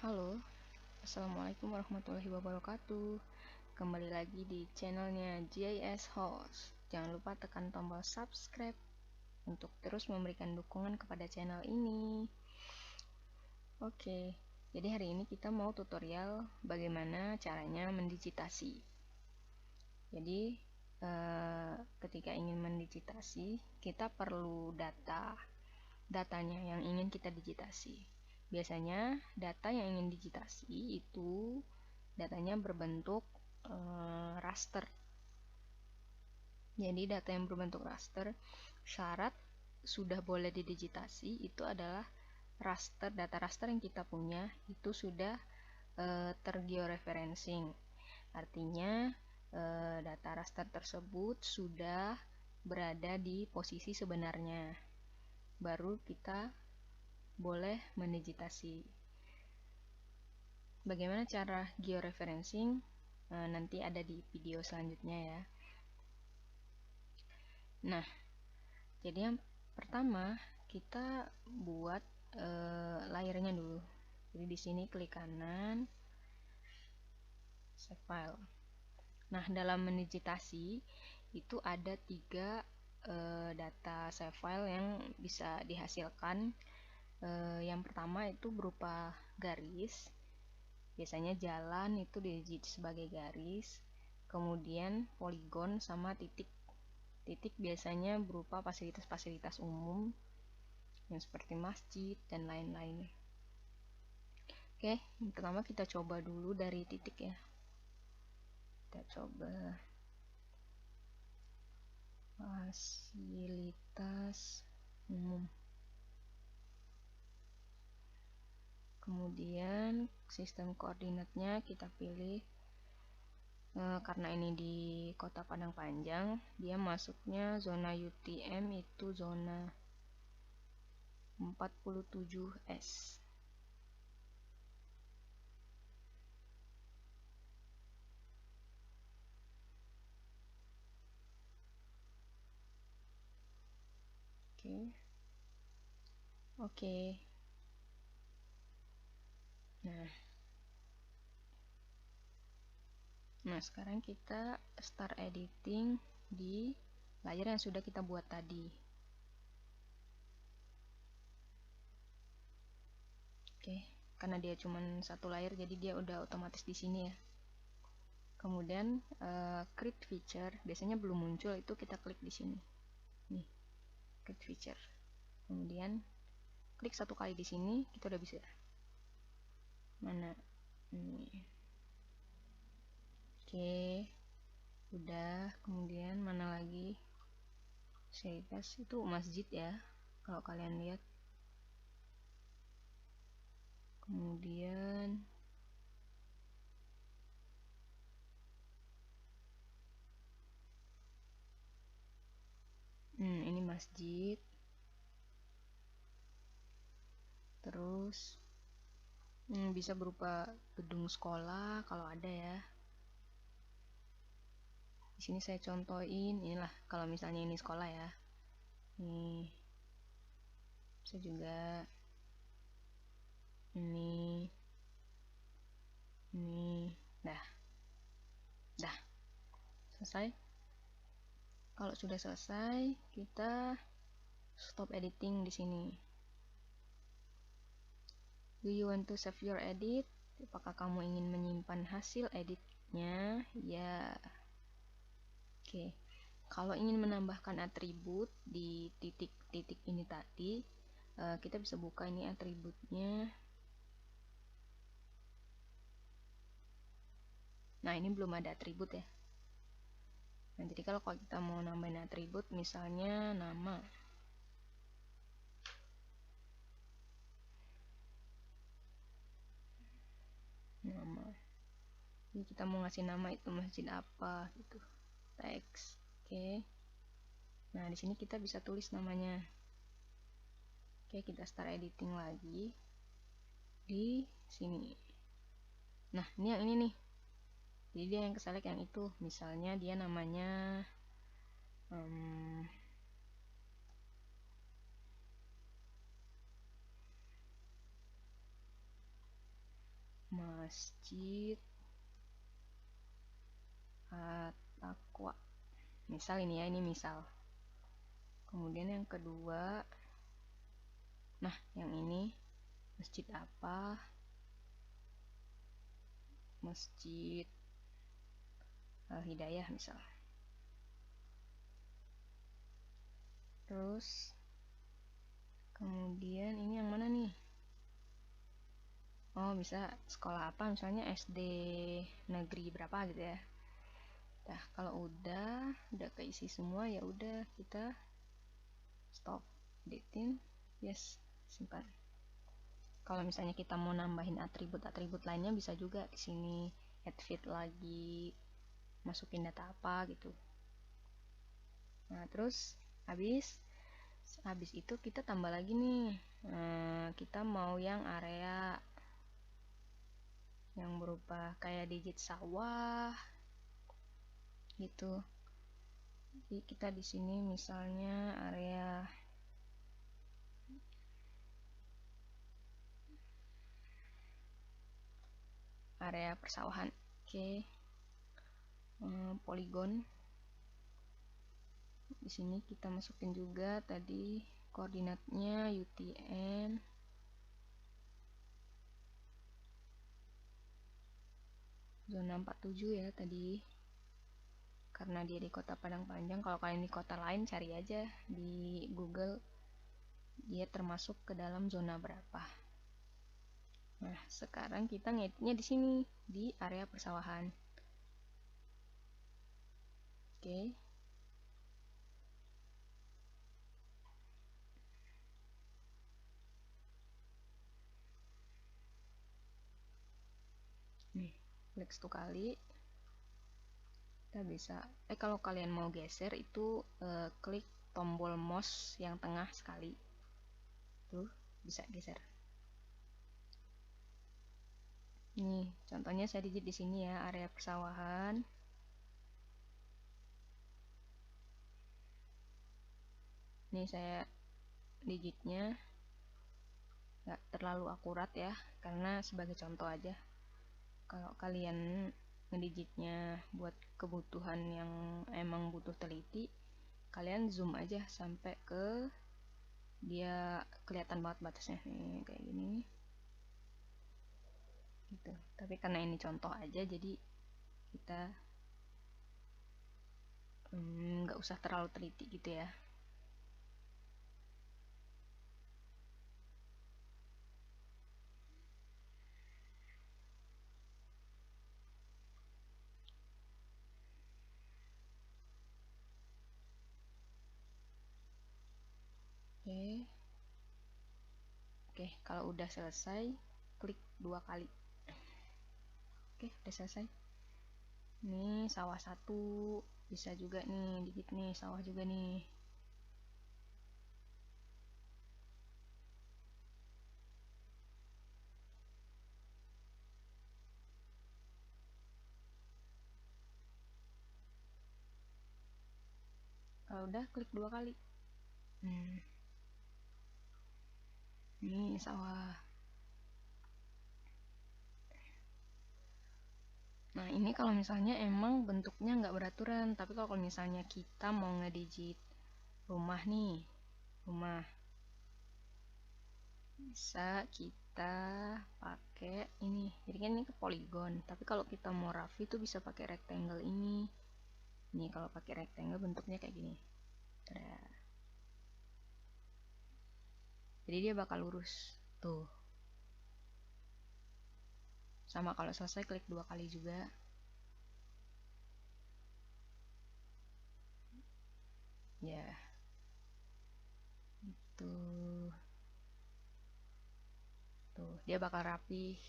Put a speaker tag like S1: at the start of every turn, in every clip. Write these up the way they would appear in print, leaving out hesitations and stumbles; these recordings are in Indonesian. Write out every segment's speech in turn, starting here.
S1: Halo, Assalamualaikum warahmatullahi wabarakatuh. Kembali lagi di channelnya GIS Host. Jangan lupa tekan tombol subscribe untuk terus memberikan dukungan kepada channel ini. Oke, jadi hari ini kita mau tutorial bagaimana caranya mendigitasi. Jadi ketika ingin mendigitasi, kita perlu datanya yang ingin kita digitasi. Biasanya data yang ingin digitasi itu datanya berbentuk raster. Jadi data yang berbentuk raster, syarat sudah boleh didigitasi itu adalah data raster yang kita punya itu sudah tergeoreferencing. Artinya data raster tersebut sudah berada di posisi sebenarnya. Baru kita boleh mendigitasi. Bagaimana cara georeferencing? Nanti ada di video selanjutnya ya. Nah, jadi yang pertama kita buat layernya dulu. Jadi di sini klik kanan, save file. Nah, dalam mendigitasi itu ada 3 data save file yang bisa dihasilkan. Yang pertama itu berupa garis, biasanya jalan itu digit sebagai garis, kemudian poligon sama titik biasanya berupa fasilitas-fasilitas umum yang seperti masjid dan lain-lain. Oke, yang pertama kita coba dulu dari titik ya. Kita coba fasilitas umum. Kemudian sistem koordinatnya kita pilih, karena ini di Kota Padang Panjang, dia masuknya zona UTM itu zona 47S. Oke. Nah, sekarang kita start editing di layer yang sudah kita buat tadi. Oke, karena dia cuma satu layer, jadi dia udah otomatis di sini ya. Kemudian create feature, biasanya belum muncul, itu kita klik di sini. Nih, create feature. Kemudian klik satu kali di sini, kita udah bisa. Mana? Ini. Oke, udah. Kemudian mana lagi? Fasilitas itu masjid ya, kalau kalian lihat. Kemudian ini masjid. Terus bisa berupa gedung sekolah kalau ada ya. Di sini saya contohin, inilah kalau misalnya ini sekolah ya. Nih, bisa juga ini, dah, selesai. Kalau sudah selesai, kita stop editing di sini. Do you want to save your edit? Apakah kamu ingin menyimpan hasil editnya? Ya. Oke. Kalau ingin menambahkan atribut di titik-titik ini tadi, kita bisa buka ini atributnya. Nah, ini belum ada atribut ya. Nah, jadi kalau kita mau nambahin atribut, misalnya nama. Jadi kita mau ngasih nama itu masjid apa gitu. Teks. Oke. Nah, di sini kita bisa tulis namanya. Oke, kita start editing lagi di sini. Nah, ini yang ini nih. Jadi dia yang keselect yang itu. Misalnya dia namanya masjid At-Taqwa. Misal ini ya, ini misal. Kemudian yang kedua, nah yang ini masjid apa? Masjid Al-Hidayah misal. Terus kemudian ini yang mana nih? Oh, bisa sekolah apa, misalnya SD negeri berapa gitu ya. Nah, kalau udah keisi semua, ya udah kita stop, editing, yes, simpan. Kalau misalnya kita mau nambahin atribut-atribut lainnya, bisa juga di sini add feed lagi, masukin data apa gitu. Nah, terus habis itu kita tambah lagi nih. Kita mau yang area yang berupa kayak digit sawah gitu. Jadi kita di sini misalnya area persawahan. Oke. Poligon. Di sini kita masukin juga tadi koordinatnya UTM zona 47 ya tadi, karena dia di kota Padang Panjang. Kalau kalian di kota lain cari aja di Google dia termasuk ke dalam zona berapa. Nah, sekarang kita ngeditnya di sini di area persawahan. Oke. Nih, klik 1 kali. Kita bisa kalau kalian mau geser itu klik tombol mouse yang tengah sekali. Tuh, bisa geser. Nih, contohnya saya digit di sini ya, area persawahan. Nih saya digitnya nggak terlalu akurat ya, karena sebagai contoh aja. Kalau kalian ngedigitnya buat kebutuhan yang emang butuh teliti, kalian zoom aja sampai ke dia kelihatan banget batasnya nih, kayak gini gitu. Tapi karena ini contoh aja, jadi kita nggak usah terlalu teliti gitu ya. Oke, kalau udah selesai, klik 2 kali. Oke, udah selesai. Ini sawah 1, bisa juga nih, digit nih, sawah juga nih. Kalau udah, klik 2 kali. Ini sawah. Nah, ini kalau misalnya emang bentuknya nggak beraturan, tapi kalau misalnya kita mau ngedigit rumah nih, rumah, bisa kita pakai ini. Jadi kan ini ke poligon, tapi kalau kita mau rafi itu bisa pakai rectangle ini. Ini kalau pakai rectangle bentuknya kayak gini. Jadi dia bakal lurus. Tuh. Sama kalau selesai klik 2 kali juga. Ya. Gitu. Tuh, dia bakal rapi.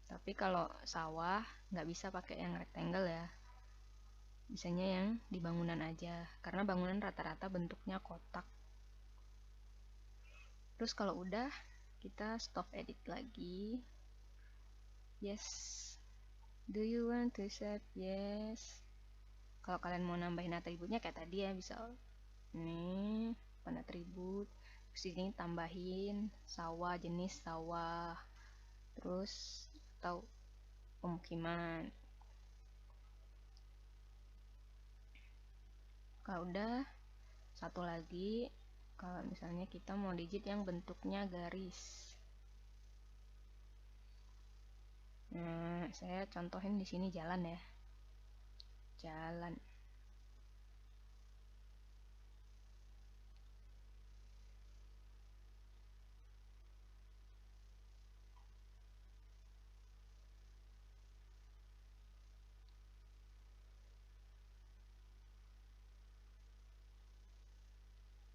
S1: Tapi kalau sawah nggak bisa pakai yang rectangle ya. Bisanya yang di bangunan aja, karena bangunan rata-rata bentuknya kotak. Terus kalau udah, kita stop edit lagi. Yes. Do you want to save? Yes. Kalau kalian mau nambahin atributnya kayak tadi ya, bisa ini atribut. Terus ini tambahin sawah, jenis sawah. terus atau pemukiman. Kalau udah, satu lagi, kalau misalnya kita mau digit yang bentuknya garis. Nah, saya contohin di sini jalan ya. Jalan.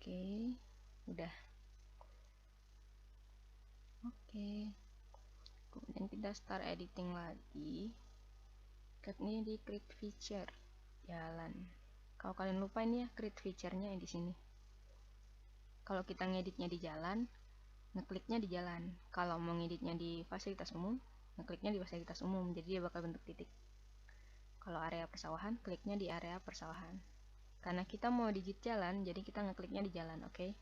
S1: Oke, udah. Oke. Kemudian kita start editing lagi. Klik nih di create feature jalan. Kalau kalian lupa ini ya, create feature-nya di sini. Kalau kita ngeditnya di jalan, ngekliknya di jalan. Kalau mau ngeditnya di fasilitas umum, ngekliknya di fasilitas umum. Jadi dia bakal bentuk titik. Kalau area persawahan, kliknya di area persawahan. Karena kita mau digit jalan, jadi kita ngekliknya di jalan, oke?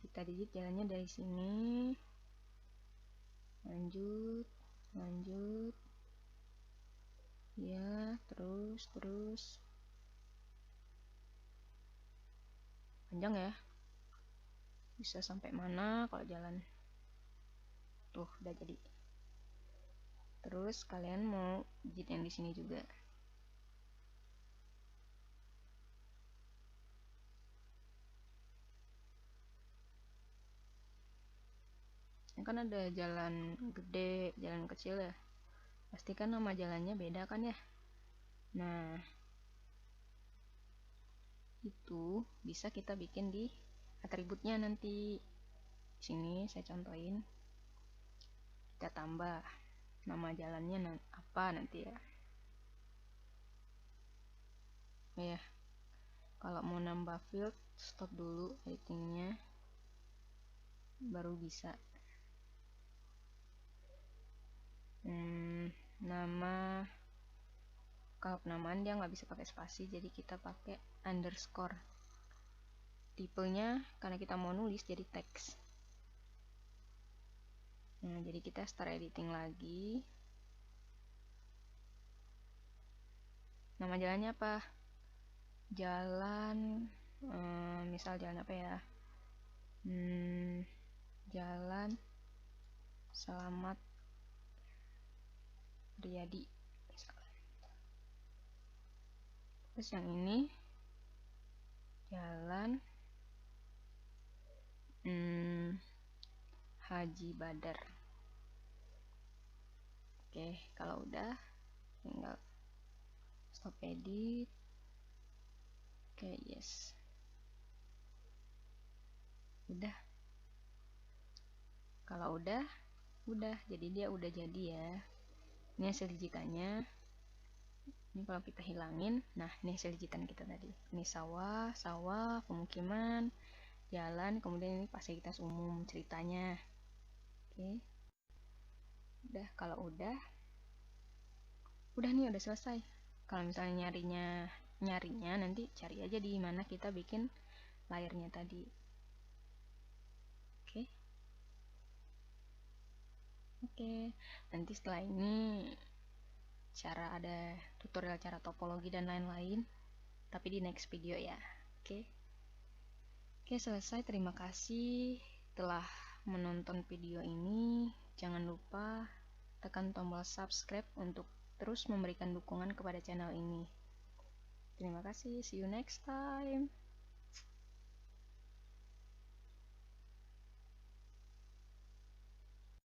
S1: Kita digit jalannya dari sini. Lanjut, lanjut. Ya, terus. Panjang ya. Bisa sampai mana kalau jalan? Tuh, udah jadi. Terus kalian mau digit yang di sini juga. Ini kan ada jalan gede, jalan kecil ya. Pasti kan nama jalannya beda kan ya. Nah, itu bisa kita bikin di atributnya nanti. Sini saya contohin. Kita tambah nama jalannya apa nanti ya. Ya, kalau mau nambah field, stop dulu editingnya, baru bisa. Nama, kalau penamaan dia nggak bisa pakai spasi, jadi kita pakai underscore. Tipenya karena kita mau nulis jadi teks. Nah, jadi kita start editing lagi. Nama jalannya apa? Jalan, misal jalan apa ya? Jalan Selamat Riyadi. Terus yang ini jalan Haji Badar. Oke, kalau udah tinggal stop edit. Oke, yes. Udah. Kalau udah, jadi dia udah jadi ya. Ini hasil digitannya. Ini kalau kita hilangin, nah ini hasil digitan kita tadi. Ini sawah, pemukiman, jalan, kemudian ini fasilitas umum ceritanya. Oke. Udah, kalau udah nih, udah selesai. Kalau misalnya nyarinya nanti cari aja di mana kita bikin layarnya tadi. Oke. Nanti setelah ini ada tutorial cara topologi dan lain-lain, tapi di next video ya. Oke, selesai. Terima kasih telah menonton video ini. Jangan lupa tekan tombol subscribe untuk terus memberikan dukungan kepada channel ini. Terima kasih, see you next time.